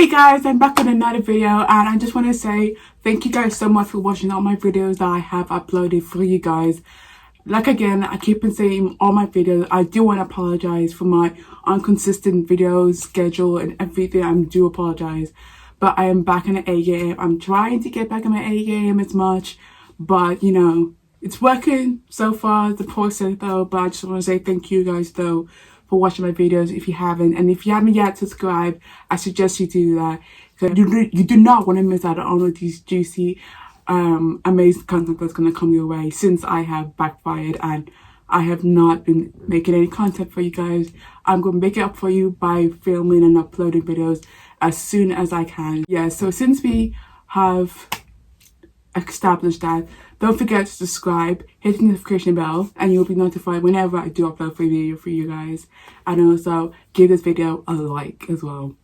Guys, I'm back with another video, and I just want to say thank you guys so much for watching all my videos that I have uploaded for you guys. Like again, I keep on saying all my videos, I do want to apologize for my inconsistent videos, schedule and everything. I do apologize, but I am back in the A game. I'm trying to get back in my A game as much, but you know, it's working so far, the process though. But I just want to say thank you guys though for watching my videos if you haven't, and if you haven't yet subscribed, I suggest you do that, because you do not want to miss out on all of these juicy amazing content that's going to come your way, since I have backfired and I have not been making any content for you guys. I'm going to make it up for you by filming and uploading videos as soon as I can. Yeah, so since we have established that, don't forget to subscribe, hit the notification bell, and you'll be notified whenever I do upload a video for you guys. And also give this video a like as well.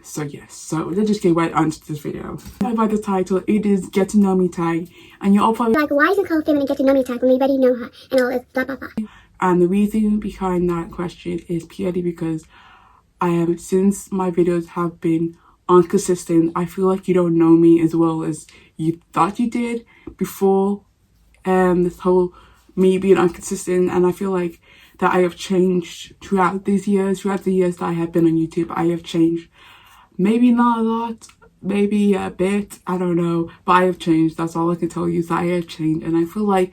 So yes, so let's just get right onto this video. About the title, it is Get to Know Me Tag, and you're all probably like, why is it called Feminine Get to Know Me Tag when we already know her and all this blah blah blah. And the reason behind that question is purely because since my videos have been inconsistent, I feel like you don't know me as well as you thought you did before this whole me being inconsistent. And I feel like that I have changed throughout the years that I have been on YouTube. I have changed, maybe not a lot, maybe a bit, I don't know, but I have changed. That's all I can tell you, is that I have changed. And I feel like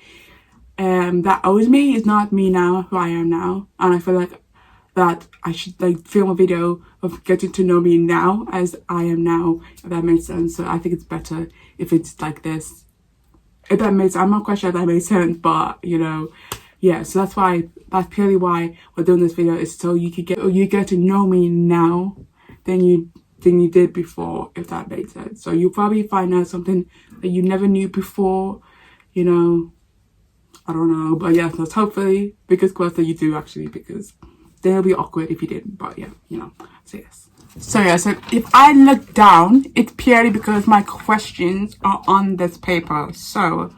that always me is not me now, who I am now. And I feel like that I should like film a video of getting to know me now as I am now, if that makes sense. So I think it's better if it's like this, if that makes, I'm not quite sure if that makes sense, but you know, yeah. So that's purely why we're doing this video, is so you get to know me now than you did before, if that makes sense. So you'll probably find out something that you never knew before, you know, I don't know, but yeah, that's hopefully biggest quest that you do actually, because then it'll be awkward if you didn't. But yeah, you know, so yes. So yeah, so if I look down, it's purely because my questions are on this paper, so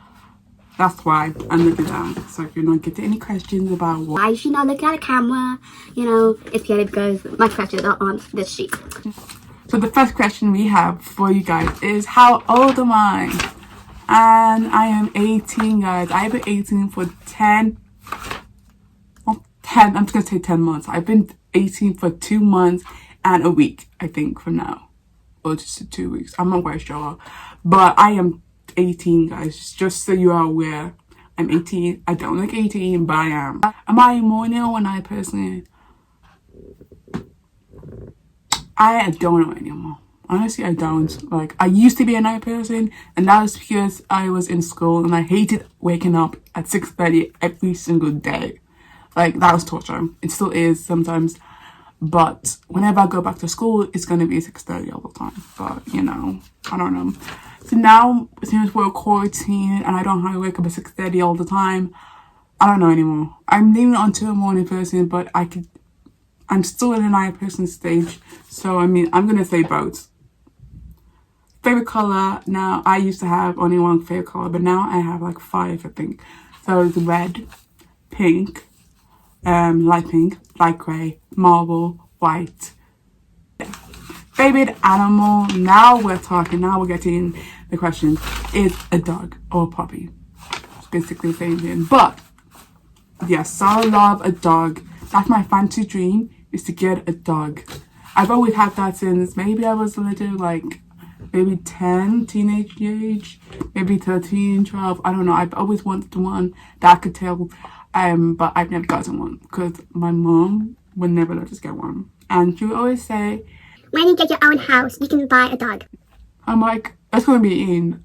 that's why I'm looking down. So if you're not getting any questions about why is she not looking at a camera, you know, it's purely because my questions are on this sheet. So the first question we have for you guys is, how old am I? And I am 18, guys. I've been 18 for 10, I'm just gonna say 10 months. I've been 18 for 2 months and a week, I think, from now. Or just 2 weeks. I'm not quite sure. But I am 18, guys. Just so you are aware. I'm 18. I don't look 18, but I am. Am I more now when I personally? I don't know anymore. Honestly, I don't. Like, I used to be a night person, and that was because I was in school and I hated waking up at 6:30 every single day. Like, that was torture. It still is sometimes. But whenever I go back to school, it's going to be 6:30 all the time. But, you know, I don't know. So now, since we're quarantined and I don't have to wake up at 6:30 all the time, I don't know anymore. I'm leaning onto a morning person, but I'm still in a night person stage. So, I mean, I'm going to say both. Favorite color, now, I used to have only one favorite color, but now I have like 5, I think. So it's red, pink, light pink, light grey, marble, white. Yeah. Favorite animal, now we're getting the question, is a dog or a puppy. It's basically the same thing. But yes, I love a dog. That's my fantasy dream, is to get a dog. I've always had that since maybe I was a little, like, maybe 10, teenage age, maybe 13, 12, I don't know. I've always wanted one that I could tell, but I've never gotten one because my mom would never let us get one. And she would always say, when you get your own house, you can buy a dog. I'm like, that's going to be in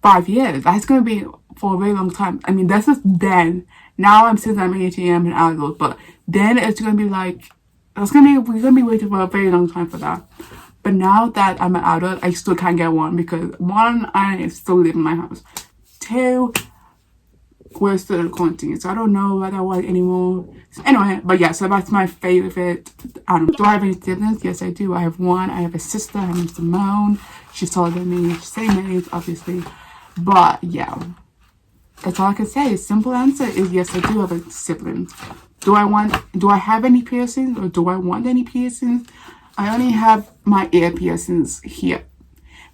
5 years. That's going to be for a very long time. I mean, that's just then. Now since I'm 18, I'm an adult, but then it's going to be like, we're going to be waiting for a very long time for that. But now that I'm an adult, I still can't get one because 1, I still live in my house. 2, we're still in quarantine, so I don't know what I want anymore. So anyway, but yeah, so that's my favorite animal. Do I have any siblings? Yes, I do. I have one. I have a sister. Her name's Simone. She's taller than me. Same age, obviously. But yeah, that's all I can say. Simple answer is yes, I do have a sibling. Do I have any piercings, or do I want any piercings? I only have my ear piercings here.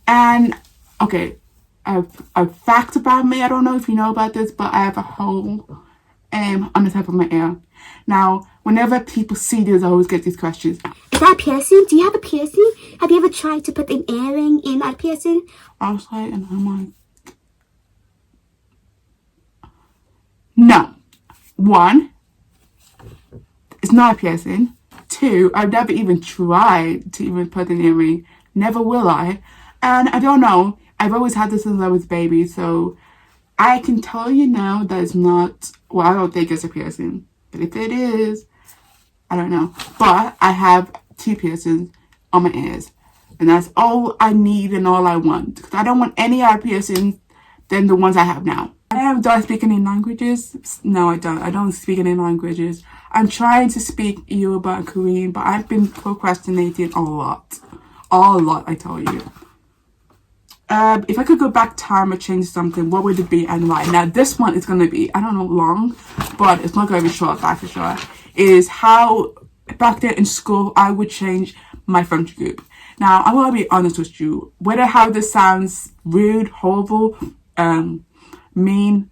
And, okay, a fact about me, I don't know if you know about this, but I have a hole on the top of my ear. Now, whenever people see this, I always get these questions. Is that a piercing? Do you have a piercing? Have you ever tried to put an earring in that piercing? I was like, and I'm like, no. One, it's not a piercing. Two, I've never even tried to even put an earring. Never will I. And I don't know. I've always had this since I was a baby, so I can tell you now that it's not, well, I don't think it's a piercing. But if it is, I don't know. But I have 2 piercings on my ears. And that's all I need and all I want. Because I don't want any other piercings than the ones I have now. Do I speak any languages? No, I don't. I don't speak any languages. I'm trying to speak Yoruba and Korean, but I've been procrastinating a lot. A lot, I tell you. If I could go back time and change something, what would it be and why? Now, this one is going to be, I don't know, long, but it's not going to be short, that's for sure. Is how, back then in school, I would change my friendship group. Now, I'm going to be honest with you. Whether how this sounds rude, horrible, mean,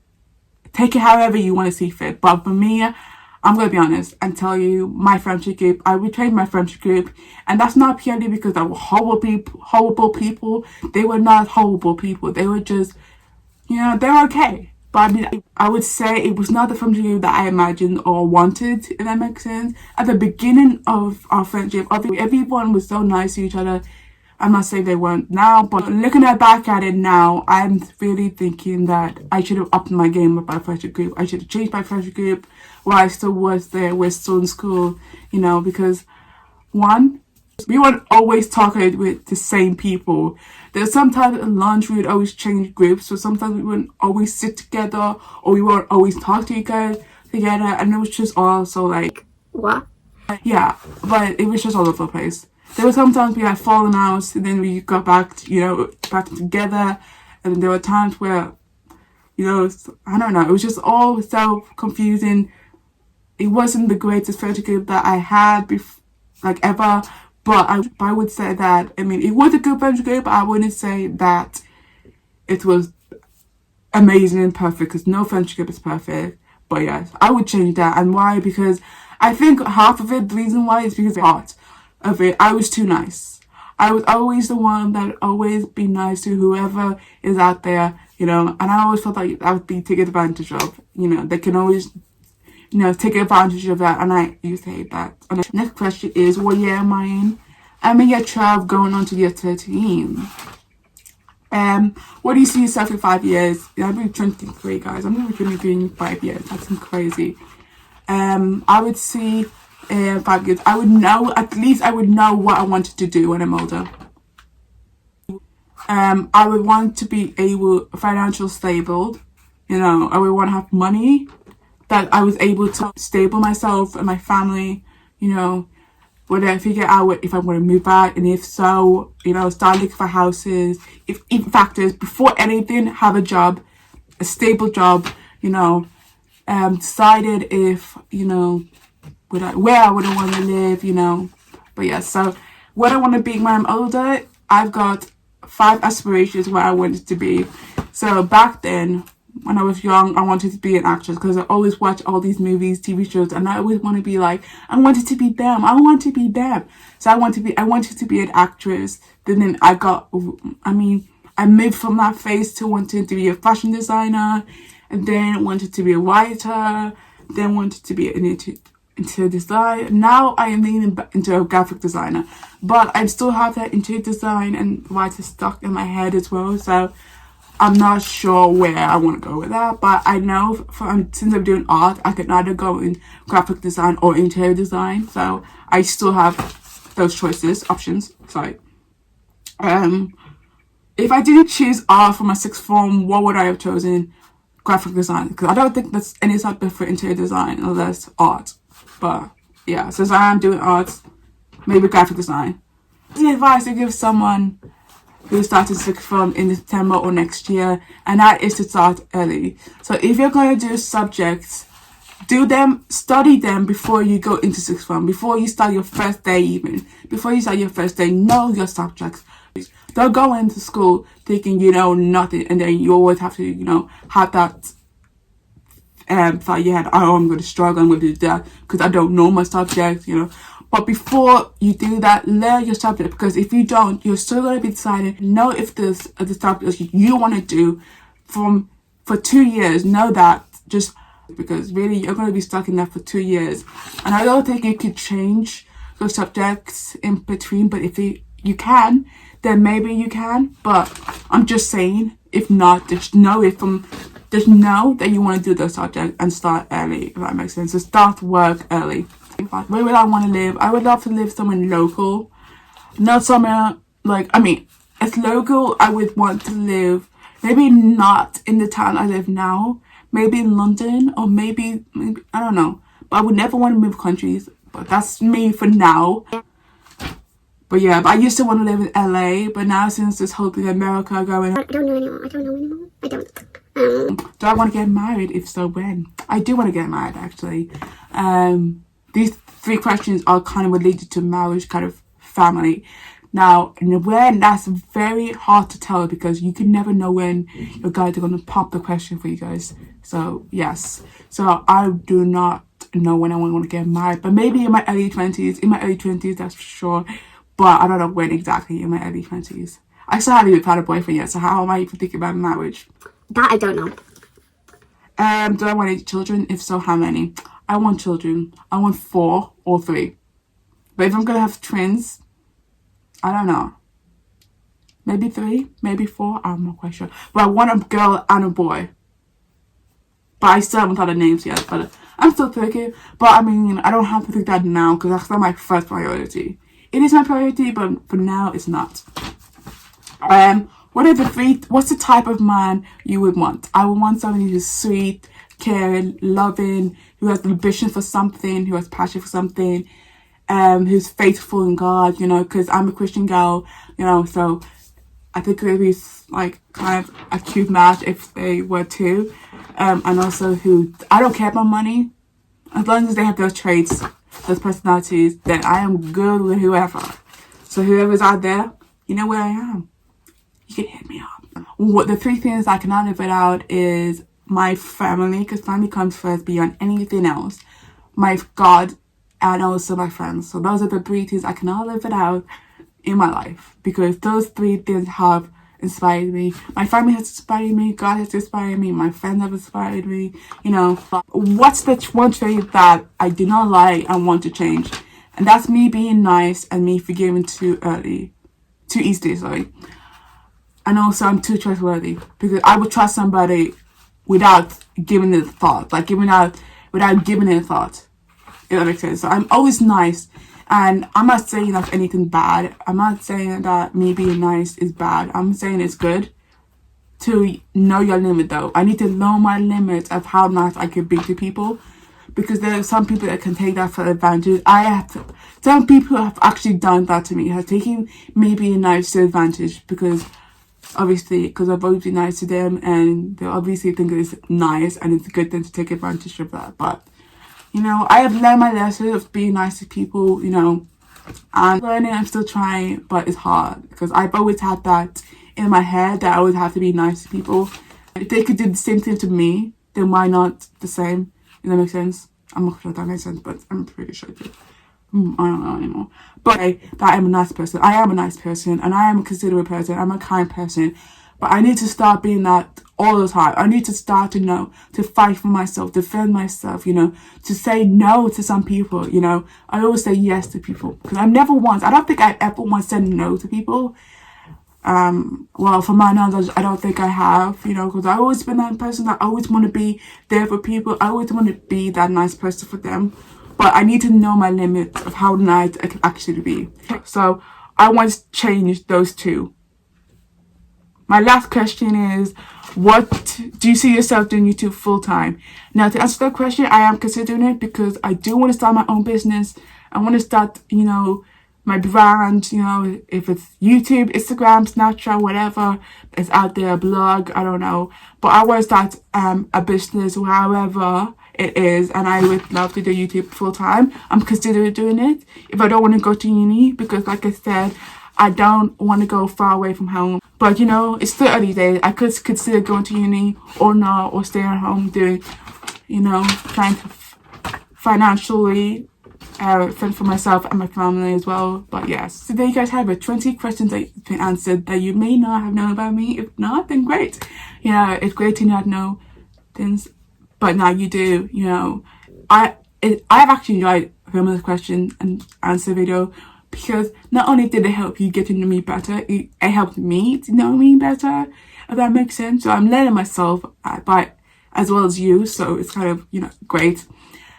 take it however you want to see fit. But for me, I'm going to be honest and tell you, my friendship group, I would change my friendship group. And that's not purely because they were horrible people. They were not horrible people. They were just, they're okay. But I mean, I would say it was not the friendship group that I imagined or wanted, if that makes sense. At the beginning of our friendship, everyone was so nice to each other. I'm not saying they weren't now, but looking back at it now, I'm really thinking that I should have upped my game with my friendship group. I should have changed my friendship group while I still was there, we're still in school, because one, we weren't always talking with the same people. There's sometimes at lunch we would always change groups, so sometimes we wouldn't always sit together or we wouldn't always talk to each other together, and it was just also like, what? Yeah, but it was just all over the place. There were sometimes we had fallen out, and then we got back, back together. And then there were times where, I don't know, it was just all so confusing. It wasn't the greatest friendship group that I had, ever. But I would say that, it was a good friendship group, but I wouldn't say that it was amazing and perfect, because no friendship group is perfect. But yes, I would change that. And why? Because I think half of it, the reason why, is because part of it, I was too nice. I was always the one that would always be nice to whoever is out there, and I always felt like I would be taken advantage of. They can always, take advantage of that, and I used to hate that. And the next question is, what year am I in? I'm in year 12, going on to year 13. What do you see yourself in 5 years? I'm going to be 23, guys. I'm going to be doing 5 years. That's crazy. I would see 5 years. I would know, at least I would know what I wanted to do when I'm older. I would want to be financially stable. I would want to have money that I was able to stable myself and my family, whether I figure out if I want to move out, and if so, start looking for houses. If factors, before anything, have a job, a stable job, decided if, where I would want to live, But yeah, so what I want to be when I'm older, I've got 5 aspirations where I wanted to be. So back then, when I was young, I wanted to be an actress because I always watch all these movies, TV shows, and I always want to be like, I wanted to be them. I want to be them. So I wanted to be an actress. Then I moved from that phase to wanting to be a fashion designer, and then wanted to be a writer, then wanted to be into design. Now I am leaning into a graphic designer, but I still have that interior design and writer stuck in my head as well. So I'm not sure where I want to go with that, but I know since I'm doing art, I can either go in graphic design or interior design. So I still have those options. Sorry. If I didn't choose art for my 6th form, what would I have chosen? Graphic design, because I don't think that's any type of interior design unless art. But yeah, since I am doing art, maybe graphic design. The advice to give someone who started 6th form in September or next year, and that is to start early. So if you're going to do subjects study them before you go into sixth form, before you start your first day even. Before you start your first day, know your subjects. Don't go into school thinking you know nothing, and then you always have to, have that thought you had, oh, I'm going to struggle, I'm going to do that because I don't know my subject. But before you do that, learn your subject, because if you don't, you're still going to be deciding, know if this the subject you want to do for 2 years. Know that, just because really you're going to be stuck in that for 2 years. And I don't think you could change your subjects in between, but if you can, then maybe you can. But I'm just saying, if not, just know that you want to do the subject and start early, if that makes sense. So start work early. Where would I want to live? I would love to live somewhere local, not somewhere it's local. I would want to live maybe not in the town I live now, maybe in London, or maybe I don't know. But I would never want to move countries. But that's me for now. But yeah, I used to want to live in LA, but now since this whole thing in America going on, I don't know anymore. I don't. Do I want to get married? If so, when? I do want to get married, actually. These 3 questions are kind of related to marriage, kind of family. Now, when, that's very hard to tell, because you can never know when your guys are going to pop the question for you guys. So, yes. So, I do not know when I want to get married, but maybe in my early 20s. In my early 20s, that's for sure. But I don't know when exactly in my early 20s. I still haven't even had a boyfriend yet, so how am I even thinking about marriage? That I don't know. Do I want 8 children? If so, how many? I want children. I want 4 or 3. But if I'm gonna have twins, I don't know. Maybe 3, maybe 4. I'm not quite sure. But I want a girl and a boy. But I still haven't thought of names yet. But I'm still thinking. But I mean, I don't have to think that now, because that's not my first priority. It is my priority, but for now, it's not. What's the type of man you would want? I would want somebody who's sweet, caring, loving, who has ambition for something, who has passion for something, who's faithful in God, because I'm a Christian girl, so I think it would be like kind of a cute match if they were too. And also who, I don't care about money, as long as they have those traits, those personalities, then I am good with whoever. So whoever's out there, you know where I am. You can hit me up. What the 3 things I cannot live without is my family, because family comes first beyond anything else. My God, and also my friends. So those are the 3 things I cannot live without in my life, because those 3 things have inspired me. My family has inspired me. God has inspired me. My friends have inspired me. What's the one trait that I do not like and want to change? And that's me being nice and me forgiving too easily. And also, I'm too trustworthy, because I would trust somebody without giving it a thought, without giving it a thought, if that makes sense. So I'm always nice, and I'm not saying that's anything bad. I'm not saying that me being nice is bad. I'm saying it's good to know your limit, though. I need to know my limits of how nice I can be to people, because there are some people that can take that for advantage. Some people have actually done that to me, have taken me being nice to advantage, because I've always been nice to them, and they obviously think it's nice and it's a good thing to take advantage of that. But, I have learned my lesson of being nice to people, and learning, I'm still trying, but it's hard, because I've always had that in my head that I always have to be nice to people. If they could do the same thing to me, then why not the same? Does that make sense? I'm not sure if that makes sense, but I'm pretty sure it did. I don't know anymore. But that I'm a nice person. I am a nice person, and I am a considerate person. I'm a kind person. But I need to start being that all the time. I need to start to fight for myself, defend myself, to say no to some people, I always say yes to people. Because I don't think I ever once said no to people. Well, from my knowledge, I don't think I have, because I've always been that person that I always want to be there for people. I always want to be that nice person for them. But I need to know my limits of how nice I can actually be. So I want to change those 2. My last question is, what do you see yourself doing YouTube full time? Now, to answer that question, I am considering it, because I do want to start my own business. I want to start, my brand, if it's YouTube, Instagram, Snapchat, whatever is out there, a blog, I don't know. But I want to start a business, however it is, and I would love to do YouTube full time. I'm considering doing it if I don't want to go to uni, because like I said, I don't want to go far away from home. But you know, it's still early days. I could consider going to uni or not, or staying at home doing, you know, trying to financially fend for myself and my family as well. But yes, so there you guys have it, 20 questions that have been answered that you may not have known about me. If not, then great. You know, it's great to not know things, but now you do. You know, I've actually enjoyed filming this question and answer video, because not only did it help you get to know me better, it helped me to know me better, if that makes sense. So I'm learning myself by as well as you, so it's kind of, you know, great.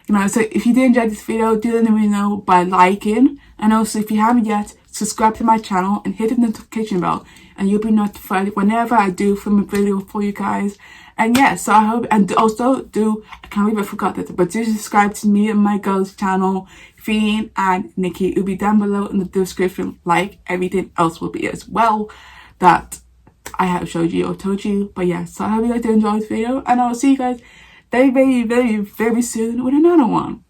You know, so if you did enjoy this video, do let me know by liking, and also if you haven't yet, subscribe to my channel and hit the notification bell, and you'll be notified whenever I do film a video for you guys. And yeah, so I hope, and also I can't believe I forgot that, but do subscribe to me and my girls' channel, Fiyin&Nicky. It'll be down below in the description, like everything else will be as well that I have showed you or told you. But yeah, so I hope you guys did enjoy this video, and I'll see you guys very, very, very, very soon with another one.